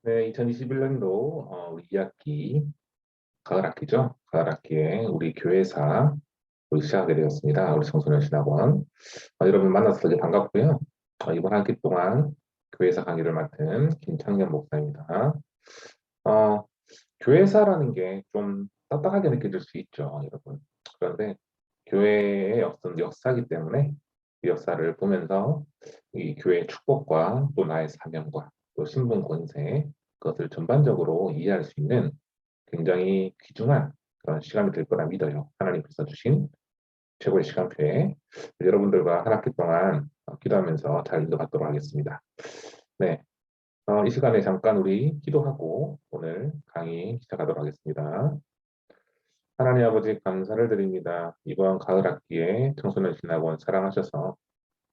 네, 2021년도 우리 2학기 가을 학기죠. 가을 학기에 우리 교회사 우리 시작하게 되었습니다. 우리 청소년 신학원. 여러분 만나서 되게 반갑고요. 이번 한 학기 동안 교회사 강의를 맡은 김창년 목사입니다. 어, 교회사라는 게 좀 딱딱하게 느껴질 수 있죠, 여러분. 그런데 교회의 어떤 역사이기 때문에 이 역사를 보면서 이 교회의 축복과 또 나의 사명과 또 신분 권세 그것을 전반적으로 이해할 수 있는 굉장히 귀중한 그런 시간이 될 거라 믿어요. 하나님께서 주신 최고의 시간표에 여러분들과 한 학기 동안 기도하면서 잘 읽어봤도록 하겠습니다. 네, 이 시간에 잠깐 우리 기도하고 오늘 강의 시작하도록 하겠습니다. 하나님 아버지 감사를 드립니다. 이번 가을 학기에 청소년 신학원 사랑하셔서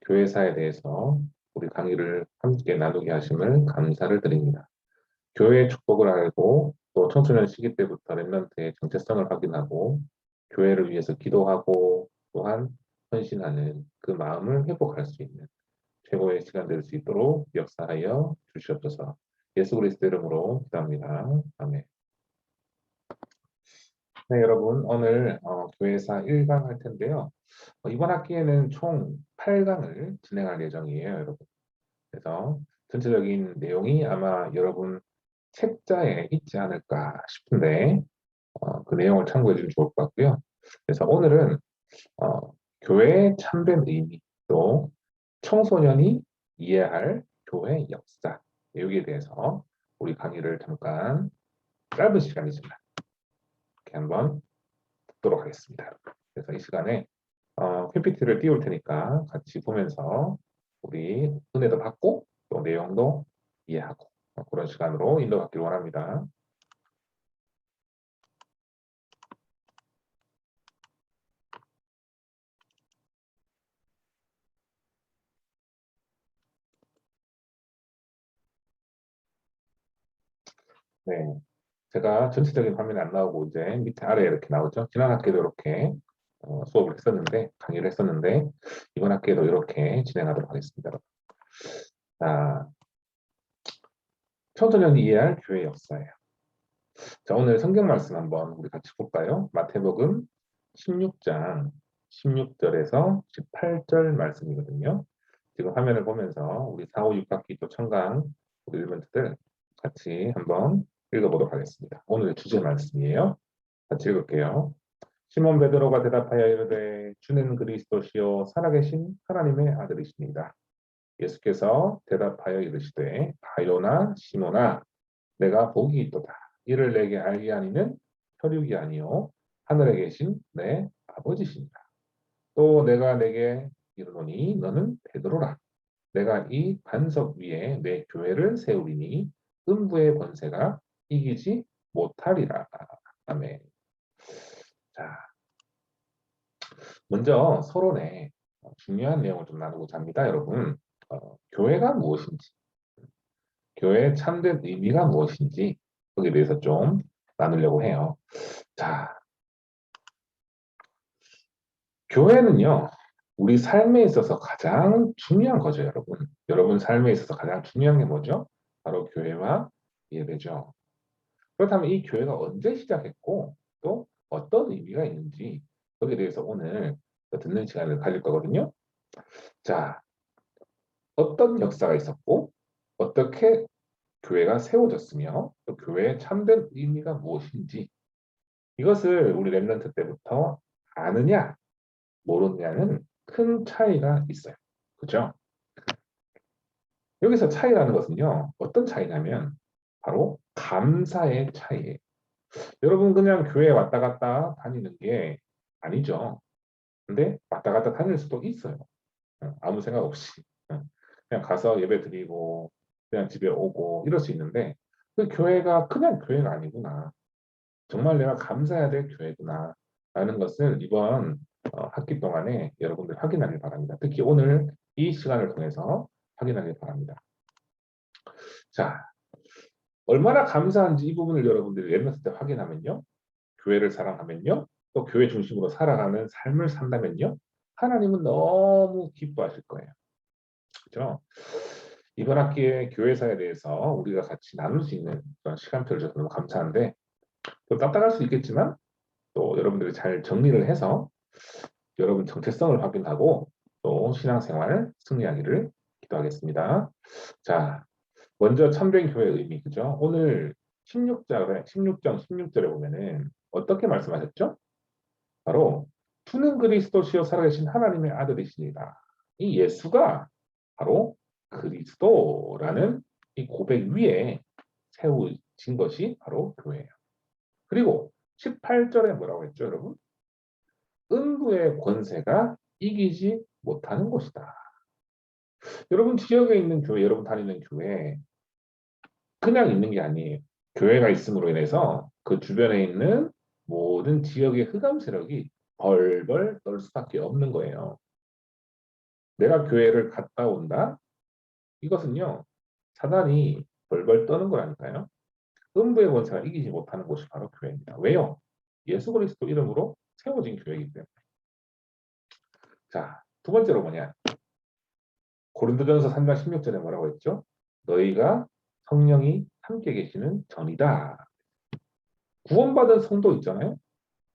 교회사에 대해서 우리 강의를 함께 나누게 하심을 감사를 드립니다. 교회의 축복을 알고 또 청소년 시기 때부터 렘넌트의 정체성을 확인하고 교회를 위해서 기도하고 또한 헌신하는 그 마음을 회복할 수 있는 최고의 시간 될 수 있도록 역사하여 주시옵소서. 예수 그리스도 이름으로 기도합니다. 아멘. 네, 여러분 오늘 교회사 1강 할 텐데요. 이번 학기에는 총 8강을 진행할 예정이에요, 여러분. 그래서 전체적인 내용이 아마 여러분 책자에 있지 않을까 싶은데 그 내용을 참고해 주시면 좋을 것 같고요. 그래서 오늘은 어, 교회의 참된 의미 또 청소년이 이해할 교회 역사 여기에 대해서 우리 강의를 잠깐 짧은 시간이지만 이렇게 한번 듣도록 하겠습니다. 그래서 이 시간에 PPT를 띄울 테니까 같이 보면서 우리 은혜도 받고 또 내용도 이해하고 그런 시간으로 인도받기를 원합니다. 네, 제가 전체적인 화면이 안 나오고 이제 밑에 아래에 이렇게 나오죠. 지난 학기도 이렇게 수업을 했었는데 강의를 했었는데 이번 학기에도 이렇게 진행하도록 하겠습니다. 자, 청소년이 이해할 교회 역사예요. 자, 오늘 성경 말씀 한번 우리 같이 볼까요? 마태복음 16장 16절에서 18절 말씀이거든요. 지금 화면을 보면서 우리 4, 5, 6학기 또 청강 우리 일반들 같이 한번 읽어보도록 하겠습니다. 오늘의 주제 말씀이에요. 같이 읽을게요. 시몬 베드로가 대답하여 이르되 주는 그리스도시요 살아계신 하나님의 아들이십니다. 예수께서 대답하여 이르시되 바요나 시몬아 내가 복이 있도다. 이를 내게 알게 하니는 혈육이 아니요 하늘에 계신 내 아버지시니라. 또 내가 내게 이르노니 너는 베드로라. 내가 이 반석 위에 내 교회를 세우리니 음부의 권세가 이기지 못하리라. 아멘. 자, 먼저 서론에 중요한 내용을 좀 나누고자 합니다, 여러분. 교회가 무엇인지, 교회의 참된 의미가 무엇인지 거기에 대해서 좀 나누려고 해요. 자, 교회는요, 우리 삶에 있어서 가장 중요한 거죠, 여러분. 여러분 삶에 있어서 가장 중요한 게 뭐죠? 바로 교회와 예배죠. 그렇다면 이 교회가 언제 시작했고 또 어떤 의미가 있는지 거기에 대해서 오늘 듣는 시간을 가질 거거든요. 자, 어떤 역사가 있었고 어떻게 교회가 세워졌으며 또 교회의 참된 의미가 무엇인지 이것을 우리 랩런트 때부터 아느냐 모르느냐는 큰 차이가 있어요. 그죠? 여기서 차이라는 것은요. 어떤 차이냐면 바로 감사의 차이예요. 여러분 그냥 교회 왔다 갔다 다니는 게 아니죠. 근데 왔다 갔다 다닐 수도 있어요. 아무 생각 없이. 그냥 가서 예배 드리고 그냥 집에 오고 이럴 수 있는데 그 교회가 그냥 교회가 아니구나. 정말 내가 감사해야 될 교회구나. 라는 것을 이번 학기 동안에 여러분들 확인하길 바랍니다. 특히 오늘 이 시간을 통해서 확인하길 바랍니다. 자, 얼마나 감사한지 이 부분을 여러분들이 랩런트 때 확인하면요. 교회를 사랑하면요. 또 교회 중심으로 살아가는 삶을 산다면요. 하나님은 너무 기뻐하실 거예요. 그렇죠? 이번 학기에 교회사에 대해서 우리가 같이 나눌 수 있는 그런 시간표를 줘서 너무 감사한데 또 딱딱할 수 있겠지만 또 여러분들이 잘 정리를 해서 여러분 정체성을 확인하고 또 신앙생활 승리하기를 기도하겠습니다. 자, 먼저 참된 교회의 의미, 그죠? 오늘 16장 16절에 보면은 어떻게 말씀하셨죠? 바로 주는 그리스도시요 살아계신 하나님의 아들이시니다. 이 예수가 바로 그리스도라는 이 고백 위에 세워진 것이 바로 교회예요. 그리고 18절에 뭐라고 했죠, 여러분? 음부의 권세가 이기지 못하는 곳이다. 여러분 지역에 있는 교회, 여러분 다니는 교회 그냥 있는 게 아니에요. 교회가 있음으로 인해서 그 주변에 있는 모든 지역의 흑암 세력이 벌벌 떨 수밖에 없는 거예요. 내가 교회를 갔다 온다? 이것은요, 사단이 벌벌 떠는 거라니까요. 음부의 권세가 이기지 못하는 곳이 바로 교회입니다. 왜요? 예수 그리스도 이름으로 세워진 교회이기 때문에. 자, 두 번째로 뭐냐? 고린도전서 3장 16절에 뭐라고 했죠? 너희가 성령이 함께 계시는 전이다. 구원받은 성도 있잖아요.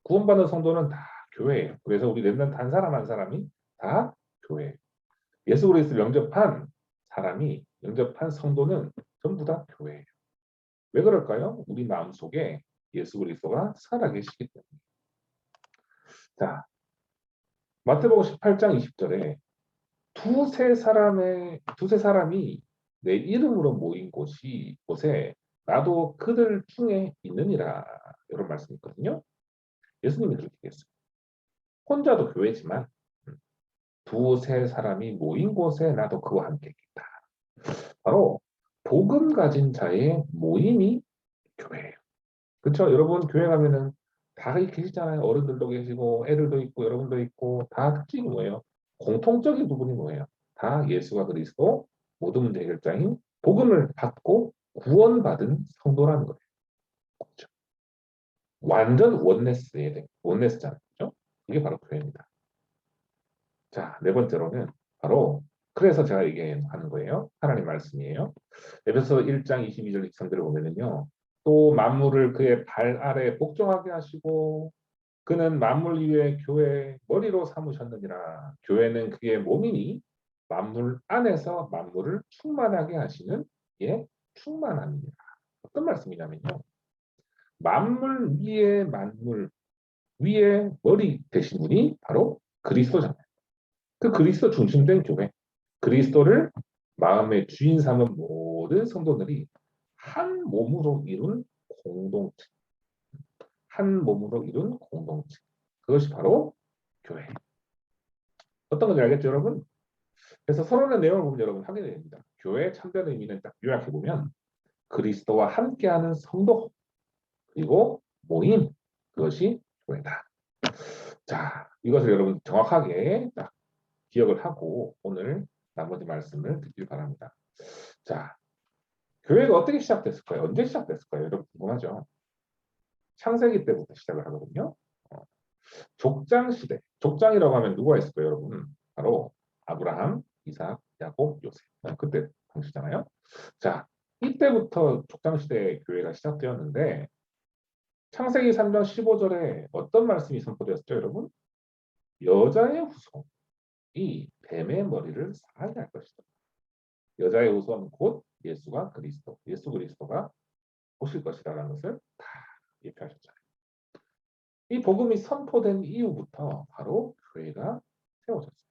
구원받은 성도는 다 교회예요. 그래서 우리 렘넌트 한 사람 한 사람이 다 교회예요. 예수 그리스도 영접한 사람이 영접한 성도는 전부 다 교회예요. 왜 그럴까요? 우리 마음속에 예수 그리스도가 살아계시기 때문에. 자, 마태복음 18장 20절에 두세 사람이 내 이름으로 모인 곳에 나도 그들 중에 있느니라 이런 말씀이 있거든요. 예수님이 그렇게 얘기했어요. 혼자도 교회지만 두세 사람이 모인 곳에 나도 그와 함께 있다. 바로 복음 가진 자의 모임이 교회예요. 그렇죠? 여러분 교회 가면은 다 계시잖아요. 어른들도 계시고 애들도 있고 여러분도 있고 다 특징이 뭐예요? 공통적인 부분이 뭐예요? 다 예수가 그리스도 모든 문제 해결자인 복음을 받고 구원받은 성도라는 거예요. 그렇죠? 완전 원네스에 돼. 원네스잖아요. 그렇죠? 이게 바로 교회입니다. 자, 네 번째로는 바로 그래서 제가 얘기하는 거예요. 하나님 말씀이에요. 에베소 1장 22절 23절을 보면은요. 또 만물을 그의 발 아래 복종하게 하시고 그는 만물 위에 교회 머리로 삼으셨느니라. 교회는 그의 몸이니 만물 안에서 만물을 충만하게 하시는 예 충만함이니라. 어떤 말씀이냐면요. 만물 위에 머리 되신 분이 바로 그리스도잖아요. 그 그리스도 중심된 교회. 그리스도를 마음의 주인 삼은 모든 성도들이 한 몸으로 이룬 공동체. 한 몸으로 이룬 공동체. 그것이 바로 교회. 어떤 건지 알겠죠, 여러분? 그래서 서론의 내용을 보면 여러분 확인이 됩니다. 교회의 참된 의미는 딱 요약해 보면 그리스도와 함께하는 성도 그리고 모임 그것이 교회다. 자, 이것을 여러분 정확하게 딱 기억을 하고 오늘 나머지 말씀을 듣길 바랍니다. 자, 교회가 어떻게 시작됐을까요? 언제 시작됐을까요? 여러분 궁금하죠? 창세기 때부터 시작을 하거든요. 족장 시대. 족장이라고 하면 누가 있을까요, 여러분? 바로 아브라함, 이삭, 야곱, 요셉. 그때 당시잖아요. 자, 이때부터 족장 시대의 교회가 시작되었는데 창세기 3장 15절에 어떤 말씀이 선포되었죠, 여러분? 여자의 후손이 뱀의 머리를 상하게 할 것이다. 여자의 후손 곧 예수가 그리스도, 예수 그리스도가 오실 것이라는 것을 다 예표하셨잖아요. 이 복음이 선포된 이후부터 바로 교회가 세워졌어요.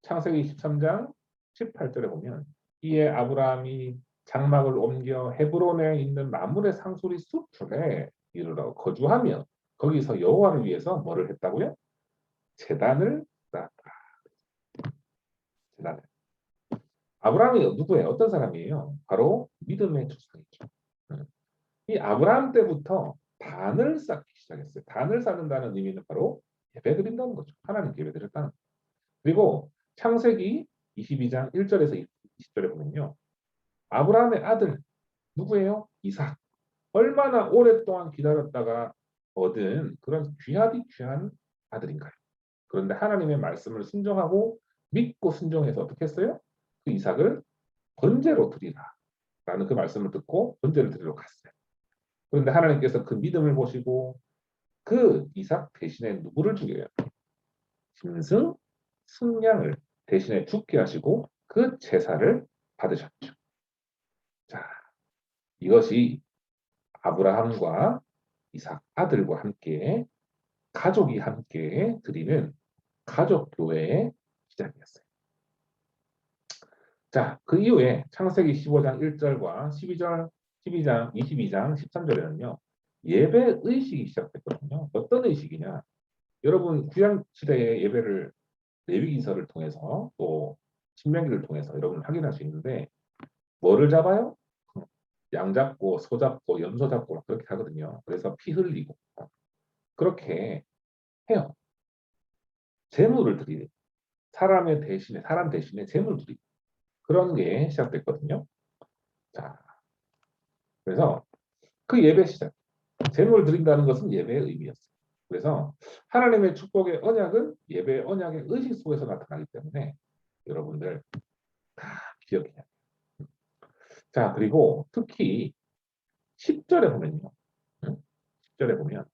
창세기 23장 18절에 보면 이에 아브라함이 장막을 옮겨 헤브론에 있는 마물의 상수리 숲에 이르러 거주하며 거기서 여호와를 위해서 뭐를 했다고요? 제단을 쌓았다. 제단을. 아브라함이 누구예요? 어떤 사람이에요? 바로 믿음의 조상이죠. 이 아브라함 때부터 단을 쌓기 시작했어요. 단을 쌓는다는 의미는 바로 예배드린다는 거죠. 하나님께 예배드렸다는 거죠. 그리고 창세기 22장 1절에서 20절에 보면요. 아브라함의 아들 누구예요? 이삭. 얼마나 오랫동안 기다렸다가 얻은 그런 귀하디 귀한 아들인가요? 그런데 하나님의 말씀을 순종하고 믿고 순종해서 어떻게 했어요? 그 이삭을 번제로 드리라 라는 그 말씀을 듣고 번제를 드리러 갔어요. 그런데 하나님께서 그 믿음을 보시고 그 이삭 대신에 누구를 죽여요? 짐승, 승량을 대신에 죽게 하시고 그 제사를 받으셨죠. 자, 이것이 아브라함과 이삭 아들과 함께 가족이 함께 드리는 가족교회의 시작이었어요. 자, 그 이후에 창세기 15장 1절과 12장 22장 13절에는요. 예배 의식이 시작됐거든요. 어떤 의식이냐? 여러분 구약 시대의 예배를 레위기서를 통해서 또 신명기를 통해서 여러분 확인할 수 있는데 뭐를 잡아요? 양 잡고 소 잡고 염소 잡고 그렇게 하거든요. 그래서 피 흘리고 그렇게 해요. 제물을 드리는 사람 대신에 제물을 드리는 그런 게 시작됐거든요. 자, 그래서 그 예배 시작 제물을 드린다는 것은 예배의 의미였어요. 그래서 하나님의 축복의 언약은 예배의 언약의 의식 속에서 나타나기 때문에 여러분들 다 기억해야 돼요. 자, 그리고 특히 10절에 보면요. 10절에 보면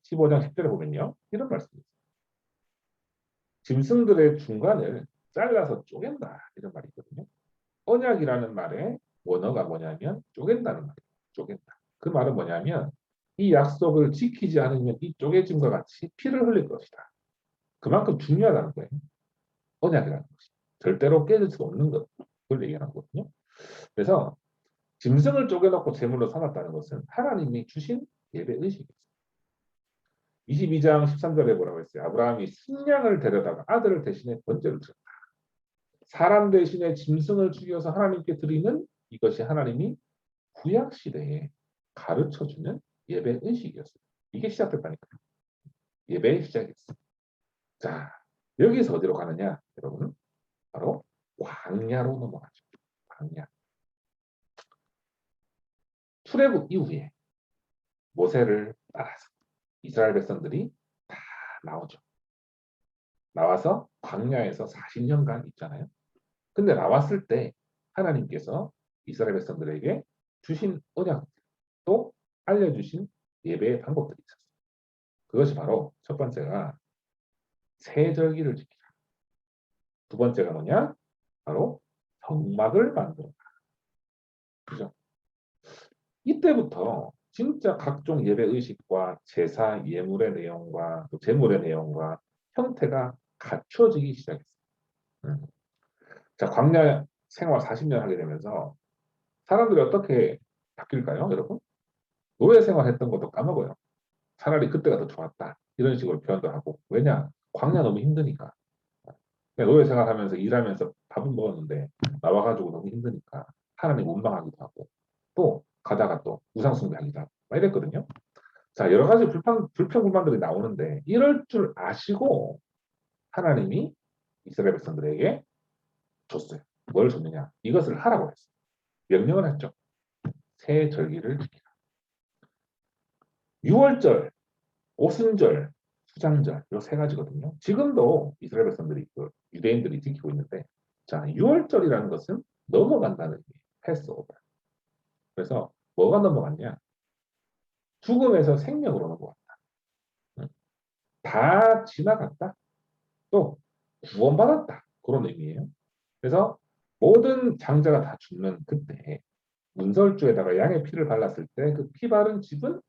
15장 10절에 보면요. 이런 말씀이 있어요. 짐승들의 중간을 잘라서 쪼갠다. 이런 말이 있거든요. 언약이라는 말의 원어가 뭐냐면 쪼갠다는 말이에요. 쪼갠다. 그 말은 뭐냐면 이 약속을 지키지 않으면 이 쪼개짐과 같이 피를 흘릴 것이다. 그만큼 중요하다는 거예요. 언약이라는 것이. 절대로 깨질 수 없는 것. 그걸 얘기하는 거거든요. 그래서 짐승을 쪼개놓고 제물로 삼았다는 것은 하나님이 주신 예배 의식이었어요. 22장 13절에 뭐라고 했어요? 아브라함이 순양을 데려다가 아들을 대신에 번제를 드렸다. 사람 대신에 짐승을 죽여서 하나님께 드리는 이것이 하나님이 구약 시대에 가르쳐주는 예배 의식이었어요. 이게 시작됐다니까요. 예배의 시작이었어요. 자, 여기서 어디로 가느냐, 여러분? 바로 광야로 넘어가죠. 광야. 출애굽 이후에 모세를 따라서 이스라엘 백성들이 다 나오죠. 나와서 광야에서 40년간 있잖아요. 근데 나왔을 때 하나님께서 이스라엘 백성들에게 주신 언약 또 알려주신 예배의 방법들이 있었어요. 그것이 바로 첫 번째가 세절기를 지키라. 두 번째가 뭐냐? 바로 성막을 만들어라. 그죠? 이때부터 진짜 각종 예배 의식과 제사 예물의 내용과 또 제물의 내용과 형태가 갖춰지기 시작했어요. 음. 자, 광야 생활 40년 하게 되면서 사람들이 어떻게 바뀔까요, 여러분? 노예 생활했던 것도 까먹어요. 차라리 그때가 더 좋았다. 이런 식으로 표현도 하고. 왜냐? 광야 너무 힘드니까. 노예 생활하면서 일하면서 밥은 먹었는데 나와가지고 너무 힘드니까 하나님 원망하기도 하고 또 가다가 또 우상숭배하기도 하고 막 이랬거든요. 자, 여러 가지 불평불만들이 나오는데 이럴 줄 아시고 하나님이 이스라엘 백성들에게 줬어요. 뭘 줬느냐? 이것을 하라고 했어요. 명령을 했죠. 새 절기를 지키라. 6월절, 오순절, 수장절 이 세 가지거든요. 지금도 이스라엘 백성들이 유대인들이 지키고 있는데 자, 6월절이라는 것은 넘어간다는 의미예요. 패스오버. 그래서 뭐가 넘어갔냐? 죽음에서 생명으로 넘어갔다. 다 지나갔다. 또 구원받았다. 그런 의미예요. 그래서 모든 장자가 다 죽는 그때 문설주에다가 양의 피를 발랐을 때 그 피 바른 집은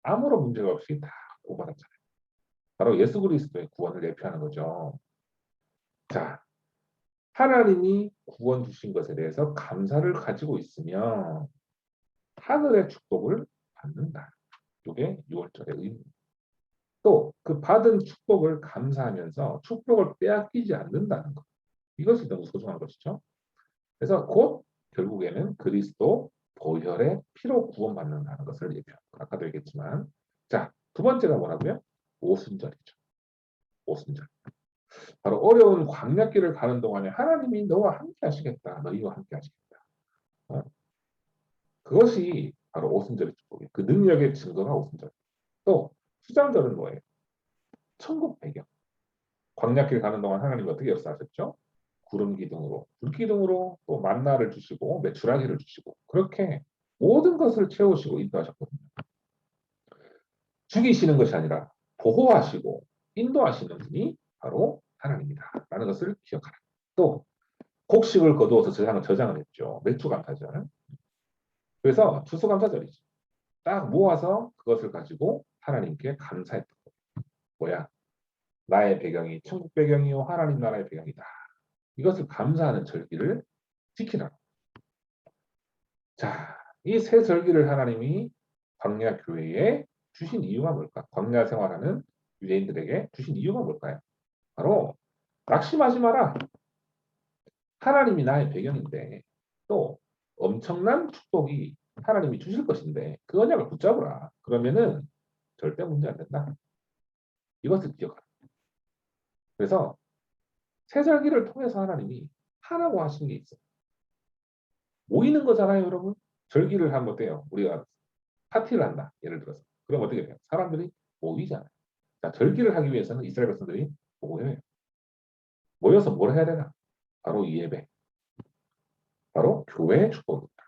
아무런 문제가 없이 다 구원받았잖아요. 바로 예수 그리스도의 구원을 예표하는 거죠. 자, 하나님이 구원 주신 것에 대해서 감사를 가지고 있으면 하늘의 축복을 받는다. 이게 6월절의 의미입니다. 또 그 받은 축복을 감사하면서 축복을 빼앗기지 않는다는 것. 이것이 너무 소중한 것이죠. 그래서 곧 결국에는 그리스도 보혈의 피로 구원받는다는 것을 예표합니다. 아까도 얘기했지만 자, 두 번째가 뭐라고요? 오순절이죠. 오순절. 바로 어려운 광야길을 가는 동안에 하나님이 너와 함께 하시겠다. 너희와 함께 하시겠다. 어? 그것이 바로 오순절의 축복이에요. 그 능력의 증거가 오순절. 또 수장절은 뭐예요? 천국 배경. 광야길 가는 동안 하나님 어떻게 역사하셨죠? 구름 기둥으로, 불 기둥으로 또 만나를 주시고 메추라기를 주시고 그렇게 모든 것을 채우시고 인도하셨거든요. 죽이시는 것이 아니라 보호하시고 인도하시는 분이 바로 하나님이다 라는 것을 기억하라. 또 곡식을 거두어서 저장을 했죠. 맥주감사절. 그래서 추수감사절이죠. 딱 모아서 그것을 가지고 하나님께 감사했던 거예요. 뭐야? 나의 배경이 천국 배경이요 하나님 나라의 배경이다. 이것을 감사하는 절기를 지키라. 자, 이 세 절기를 하나님이 광야 교회에 주신 이유가 뭘까? 광야 생활하는 유대인들에게 주신 이유가 뭘까요? 바로 낙심하지 마라. 하나님이 나의 배경인데 또 엄청난 축복이 하나님이 주실 것인데 그 언약을 붙잡으라. 그러면은 절대 문제 안 된다. 이것을 기억하라. 그래서 세절기를 통해서 하나님이 하라고 하신 게 있어요. 모이는 거잖아요, 여러분. 절기를 하면 어때요? 우리가 파티를 한다. 예를 들어서. 그럼 어떻게 돼요? 사람들이 모이잖아요. 자, 절기를 하기 위해서는 이스라엘 백성들이 모여요. 모여서 뭘 해야 되나? 바로 이 예배. 바로 교회의 축복입니다.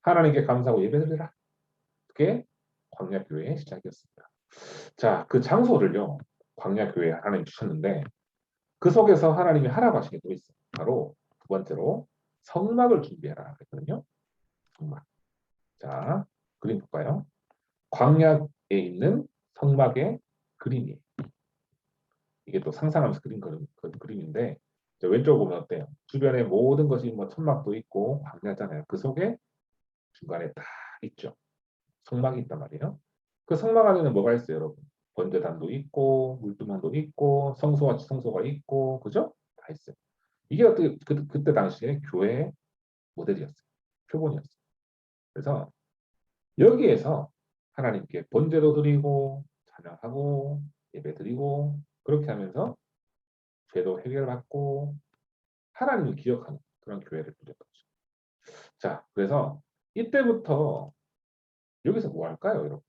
하나님께 감사하고 예배드리라. 그게 광야교회의 시작이었습니다. 자, 그 장소를요. 광야교회에 하나님이 주셨는데 그 속에서 하나님이 하라고 하신 게 또 있어요. 바로 두 번째로 성막을 준비해라 했거든요. 성막. 자, 그림 볼까요? 광야에 있는 성막의 그림이에요. 이게 또 상상하면서 그린 그림인데 왼쪽 보면 어때요? 주변에 모든 것이 뭐 천막도 있고 광야잖아요. 그 속에 중간에 딱 있죠. 성막이 있단 말이에요. 그 성막 안에는 뭐가 있어요, 여러분? 번제단도 있고 물두멍도 있고 성소와 지성소가 있고 그죠? 다 있어요. 이게 어떻게 그때 당시에 교회의 모델이었어요. 표본이었어요. 그래서 여기에서 하나님께 번제도 드리고 찬양하고 예배드리고 그렇게 하면서 죄도 해결받고 하나님을 기억하는 그런 교회를 꾸렸던 거죠. 자, 그래서 이때부터 여기서 뭐 할까요, 여러분?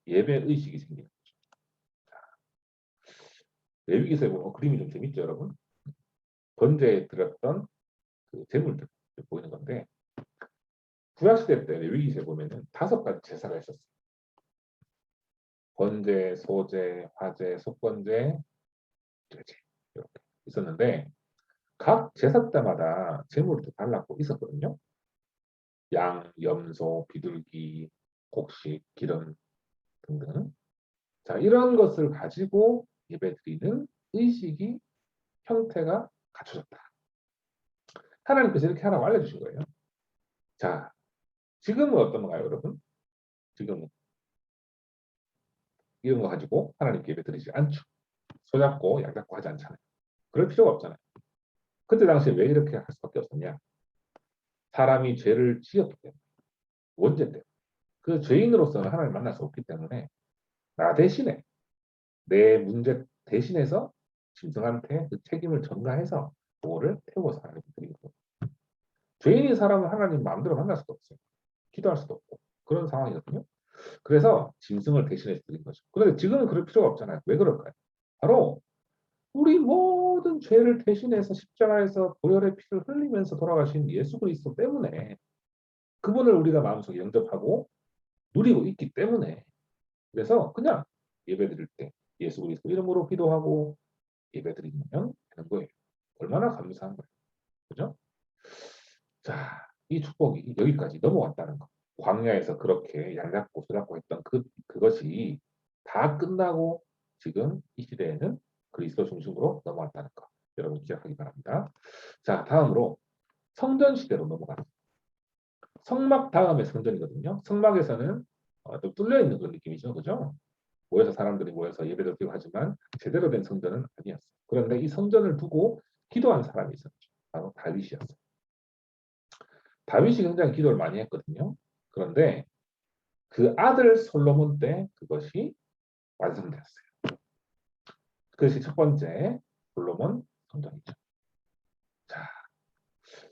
예배 의식이 생기는 거죠. 레위기서에 보면 그림이 좀 재밌죠, 여러분? 번제에 드렸던 그 제물들 보이는 건데 구약시대 때 레위기서에 보면은 5가지 제사가 있었어요. 번제, 소제, 화제, 속번제, 제제 이렇게 있었는데 각 제사 때마다 제물도 달랐고 있었거든요. 양, 염소, 비둘기, 곡식, 기름 등등. 자, 이런 것을 가지고 예배드리는 의식이 형태가 갖춰졌다. 하나님께서 이렇게 하라고 알려주신 거예요. 자, 지금은 어떤가요, 여러분? 지금은 이런 거 가지고 하나님께 예배드리지 않죠. 손잡고 양 잡고 하지 않잖아요. 그럴 필요가 없잖아요. 그때 당시에 왜 이렇게 할 수밖에 없었냐? 사람이 죄를 지었기 때문에, 원죄 때문에. 그 죄인으로서는 하나님을 만날 수 없기 때문에 나 대신에 내 문제 대신해서 짐승한테 그 책임을 전가해서 그거를 태워서 하나님께 드리는 거예요. 죄인인 사람은 하나님 마음대로 만날 수도 없어요. 기도할 수도 없고 그런 상황이거든요. 그래서 짐승을 대신해서 드린 거죠. 그런데 지금은 그럴 필요가 없잖아요. 왜 그럴까요? 바로 우리 모든 죄를 대신해서 십자가에서 보혈의 피를 흘리면서 돌아가신 예수 그리스도 때문에 그분을 우리가 마음속에 영접하고 누리고 있기 때문에 그래서 그냥 예배드릴 때 예수 그리스도 이름으로 기도하고 예배드리면 되는 거예요. 얼마나 감사한 거예요. 그죠? 자, 이 축복이 여기까지 넘어왔다는 거. 광야에서 그렇게 양잡고 소잡고 했던 그것이 다 끝나고 지금 이 시대에는 그리스도 중심으로 넘어왔다는 거. 여러분 기억하기 바랍니다. 자, 다음으로 성전 시대로 넘어갑니다. 성막 다음에 성전이거든요. 성막에서는 또 뚫려 있는 그런 느낌이죠. 그죠? 모여서 사람들이 모여서 예배도 드리고 하지만 제대로 된 성전은 아니었어요. 그런데 이 성전을 두고 기도한 사람이 있었죠. 바로 다윗이었어요. 다윗이 굉장히 기도를 많이 했거든요. 그런데 그 아들 솔로몬 때 그것이 완성되었어요. 그것이 첫 번째 솔로몬 성전이죠. 자,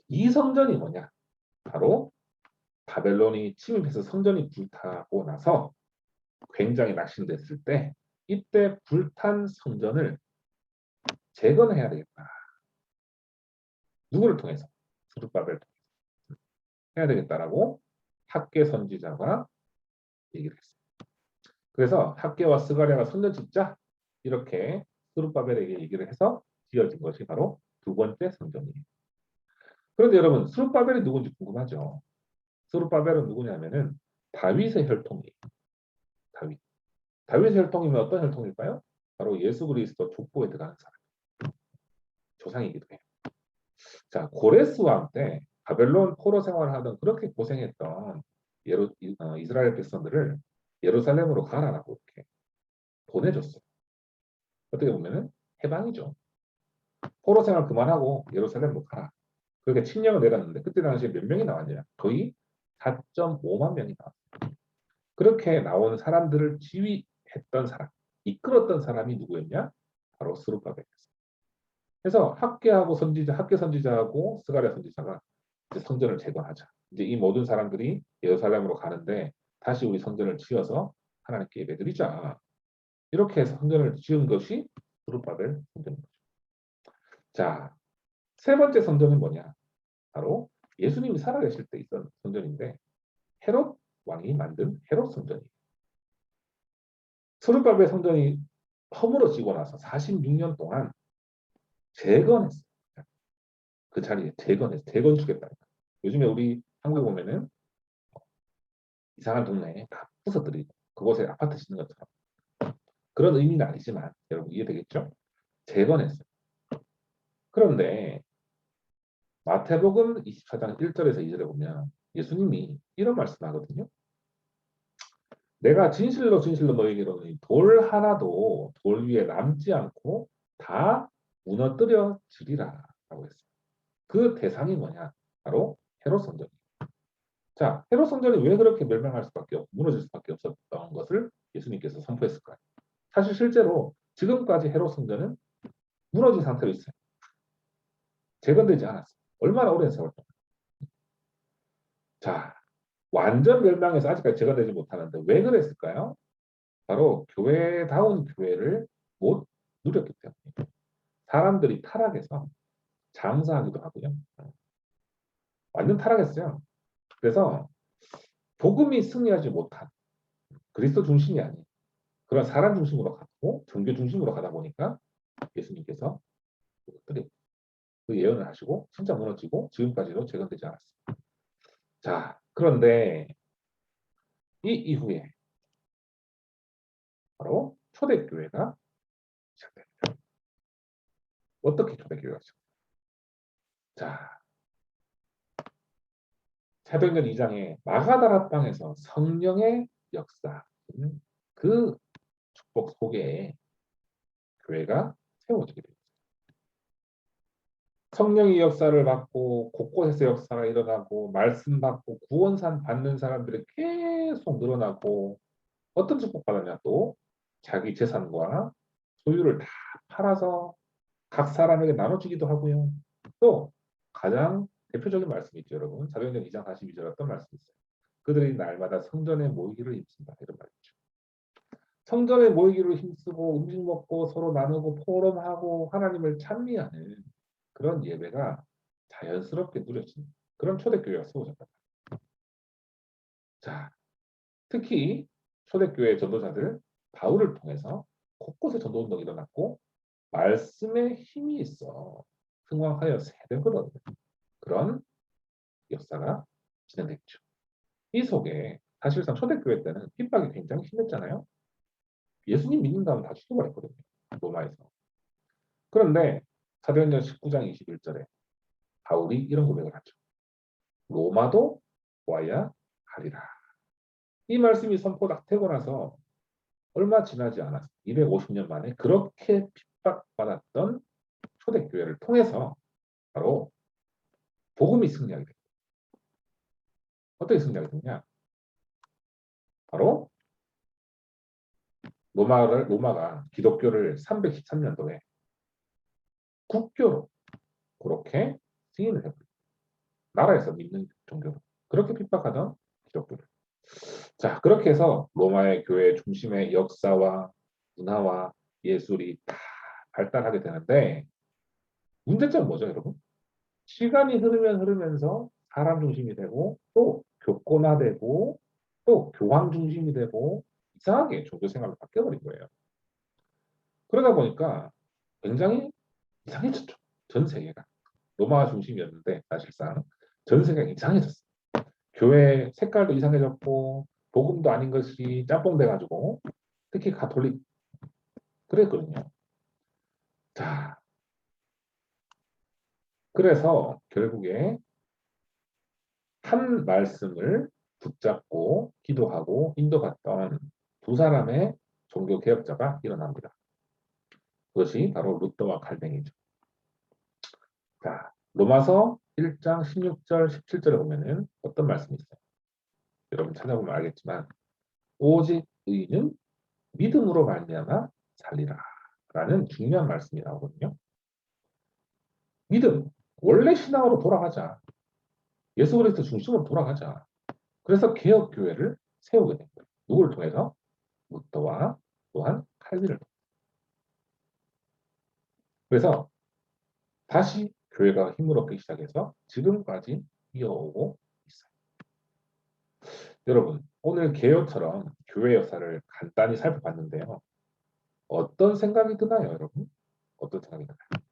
이 성전이 뭐냐? 바로 바벨론이 침입해서 성전이 불타고 나서 굉장히 낙심됐을 때 이때 불탄 성전을 재건해야 되겠다. 누구를 통해서? 스룹바벨을 통해서 해야 되겠다라고 학계 선지자가 얘기를 했어요. 그래서 학계와 스가랴가 선전 짓자 이렇게 스룹바벨에게 얘기를 해서 지어진 것이 바로 두 번째 성전이에요. 그런데 여러분 스룹바벨이 누군지 궁금하죠? 스룹바벨은 누구냐면은 다윗의 혈통이에요. 다윗. 다윗의 혈통이면 어떤 혈통일까요? 바로 예수 그리스도 족보에 들어가는 사람. 조상이기도 해요. 자, 고레스 왕 때 바벨론 포로 생활을 하던 그렇게 고생했던 이스라엘 백성들을 예루살렘으로 가라라고 이렇게 보내줬어요. 어떻게 보면은 해방이죠. 포로 생활 그만하고 예루살렘으로 가라. 그렇게 칙령을 내렸는데 그때 당시에 몇 명이 나왔냐? 거의 4.5만 명이 나왔어요. 그렇게 나온 사람들을 지휘했던 사람, 이끌었던 사람이 누구였냐? 바로 스룹바벨이었어요. 그래서 학계 선지자하고 스가랴 선지자가 이제 성전을 재건하자. 이제 이 모든 사람들이 예루살렘으로 가는데 다시 우리 성전을 지어서 하나님께 예배드리자. 이렇게 해서 성전을 지은 것이 스룹바벨 성전인 거죠. 자, 세 번째 성전은 뭐냐? 바로 예수님이 살아계실 때 있던 성전인데 헤롯 왕이 만든 헤롯 성전이에요. 스룹바벨 성전이 허물어지고 나서 46년 동안 재건했어요. 그 자리에 재건축했다. 요즘에 우리 한국에 보면은 이상한 동네에 다 부서뜨리고 그곳에 아파트 짓는 것처럼 그런 의미는 아니지만 여러분 이해되겠죠? 재건했어요. 그런데 마태복음 24장 1절에서 2절에 보면 예수님이 이런 말씀하거든요. 내가 진실로 진실로 너희에게 이르노니 돌 하나도 돌 위에 남지 않고 다 무너뜨려지리라 라고 했어요. 그 대상이 뭐냐? 바로 헤롯 성전. 자, 헤롯 성전이 왜 그렇게 무너질 수밖에 없었던 것을 예수님께서 선포했을까요? 사실 실제로 지금까지 헤롯 성전은 무너진 상태로 있어요. 재건되지 않았어요. 얼마나 오랜 세월 동안. 자, 완전 멸망해서 아직까지 재건되지 못하는데 왜 그랬을까요? 바로 교회다운 교회를 못 누렸기 때문에 사람들이 타락해서 장사하기도 하고요. 완전 타락했어요. 그래서 복음이 승리하지 못한 그리스도 중심이 아닌 그런 사람 중심으로 가고 종교 중심으로 가다 보니까 예수님께서 그것들이 그 예언을 하시고 진짜 무너지고 지금까지도 재건되지 않았어요. 자, 그런데 이 이후에 바로 초대교회가 시작됩니다. 어떻게 초대교회가 시작됩니까? 자, 사도행전 2장에 마가다라 땅에서 성령의 역사, 그 축복 속에 교회가 세워지게 됩니다. 성령의 역사를 받고 곳곳에서 역사가 일어나고 말씀 받고 구원산 받는 사람들이 계속 늘어나고 어떤 축복 받았냐 또 자기 재산과 소유를 다 팔아서 각 사람에게 나눠주기도 하고요. 또 가장 대표적인 말씀이 있죠, 여러분. 사도행전 2장 42절 어떤 말씀이 있어요? 그들이 날마다 성전에 모이기를 힘쓴다 이런 말이죠. 성전에 모이기를 힘쓰고 음식 먹고 서로 나누고 포럼하고 하나님을 찬미하는 그런 예배가 자연스럽게 누려진 그런 초대교회가 세워졌다. 자, 특히 초대교회 전도자들 바울을 통해서 곳곳에 전도운동이 일어났고 말씀에 힘이 있어 흥왕하여 세력을 얻는 그런 역사가 진행됐죠. 이 속에 사실상 초대교회 때는 핍박이 굉장히 심했잖아요. 예수님 믿는다면 다 죽여버렸거든요. 로마에서. 그런데 사도행전 19장 21절에 바울이 이런 고백을 하죠. 로마도 와야 하리라. 이 말씀이 선포딱 되고 나서 얼마 지나지 않았어요. 250년 만에 그렇게 핍박받았던 초대교회를 통해서 바로 복음이 승리하게 됩니다. 어떻게 승리하게 되냐? 바로 로마가 기독교를 313년도에 국교로 그렇게 승인을 해버립니다. 나라에서 믿는 종교로 그렇게 핍박하던 기독교를. 자, 그렇게 해서 로마의 교회 중심의 역사와 문화와 예술이 다 발달하게 되는데 문제점은 뭐죠, 여러분? 시간이 흐르면서 사람 중심이 되고 또 교권화되고 또 교황 중심이 되고 이상하게 종교 생활로 바뀌어버린 거예요. 그러다 보니까 굉장히 이상해졌죠. 전 세계가. 로마 중심이었는데 사실상 전 세계가 이상해졌어요. 교회 색깔도 이상해졌고 복음도 아닌 것이 짬뽕 돼가지고 특히 가톨릭 그랬거든요. 자, 그래서 결국에 한 말씀을 붙잡고 기도하고 인도갔던 두 사람의 종교 개혁자가 일어납니다. 그것이 바로 루터와 칼뱅이죠. 자, 로마서 1장 16절, 17절에 보면은 어떤 말씀이 있어요? 여러분 찾아보면 알겠지만 오직 의인은 믿음으로 말미암아 살리라 라는 중요한 말씀이 나오거든요. 믿음, 원래 신앙으로 돌아가자. 예수 그리스도 중심으로 돌아가자. 그래서 개혁교회를 세우게 된 거예요. 누구를 통해서? 루터와 또한 칼빈을 통해서. 그래서 다시 교회가 힘을 얻기 시작해서 지금까지 이어오고 있어요. 여러분, 오늘 개요처럼 교회 역사를 간단히 살펴봤는데요. 어떤 생각이 드나요, 여러분? 어떤 생각이 드나요?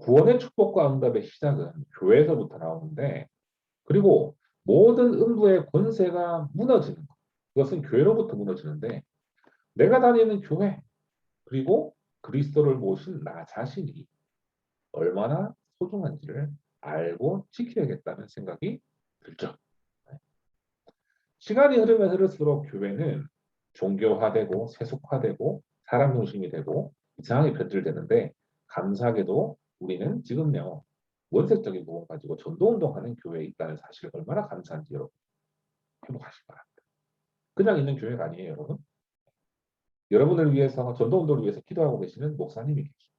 구원의 축복과 응답의 시작은 교회에서부터 나오는데, 그리고 모든 음부의 권세가 무너지는 것. 그것은 교회로부터 무너지는데, 내가 다니는 교회, 그리고 그리스도를 모신 나 자신이 얼마나 소중한지를 알고 지켜야겠다는 생각이 들죠. 시간이 흐르면 흐를수록 교회는 종교화되고 세속화되고 사람 중심이 되고 이상하게 변질되는데 감사하게도 우리는 지금요 원색적인 부분 가지고 전도운동하는 교회에 있다는 사실을 얼마나 감사한지 여러분 행복하시기 바랍니다. 그냥 있는 교회가 아니에요, 여러분. 여러분을 위해서 전도운동을 위해서 기도하고 계시는 목사님이 계시고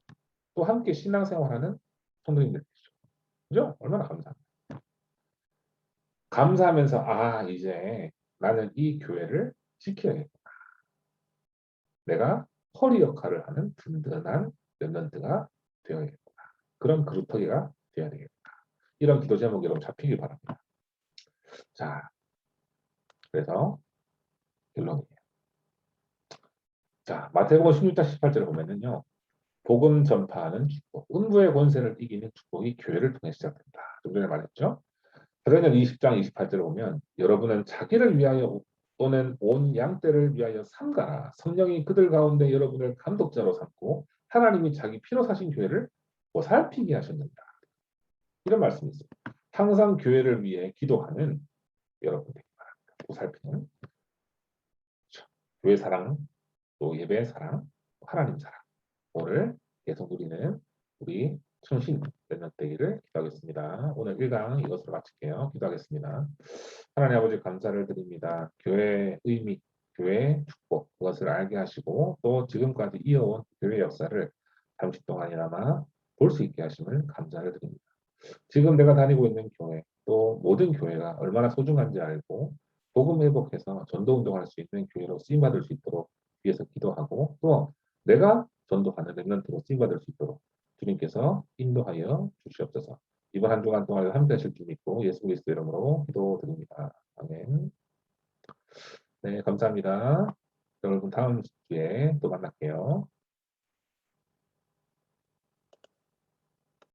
또 함께 신앙생활하는 성도님들 계시죠. 그죠? 얼마나 감사합니다. 감사하면서 이제 나는 이 교회를 지켜야겠다. 내가 허리 역할을 하는 든든한 랩런트가 되어야겠구나. 그런 그루터기가 되어야 되겠다. 이런 기도 제목이 여러분 잡히길 바랍니다. 자, 그래서 결론이에요. 자, 마태복음 16장 18절에 보면은요. 복음 전파하는 축복, 음부의 권세를 이기는 축복이 교회를 통해 시작된다. 좀 전에 말했죠. 사도행전 20장 28절에 보면 여러분은 자기를 위하여 또는 온 양떼를 위하여 삼가라. 성령이 그들 가운데 여러분을 감독자로 삼고 하나님이 자기 피로 사신 교회를 보살피게 하셨는다. 이런 말씀이 있어요. 항상 교회를 위해 기도하는 여러분 되기 바랍니다. 보살피는 교회 사랑, 또 예배 사랑, 하나님 사랑. 오늘 계속 누리는 우리 충신 랩넌트 되기를 기도하겠습니다. 오늘 1강 이것으로 마칠게요. 기도하겠습니다. 하나님 아버지 감사를 드립니다. 교회의 의미, 교회의 축복 그것을 알게 하시고 또 지금까지 이어온 교회 역사를 잠시 동안이나마 볼 수 있게 하심을 감사를 드립니다. 지금 내가 다니고 있는 교회 또 모든 교회가 얼마나 소중한지 알고 복음 회복해서 전도 운동할 수 있는 교회로 쓰임받을 수 있도록 위해서 기도하고 또 내가 전도하는 랩런트로 쓰임받을 수 있도록 주님께서 인도하여 주시옵소서. 이번 한 주간 동안 함께 하실 줄 믿고 예수 그리스도 이름으로 기도드립니다. 아멘. 네, 감사합니다. 여러분 다음 주에 또 만날게요.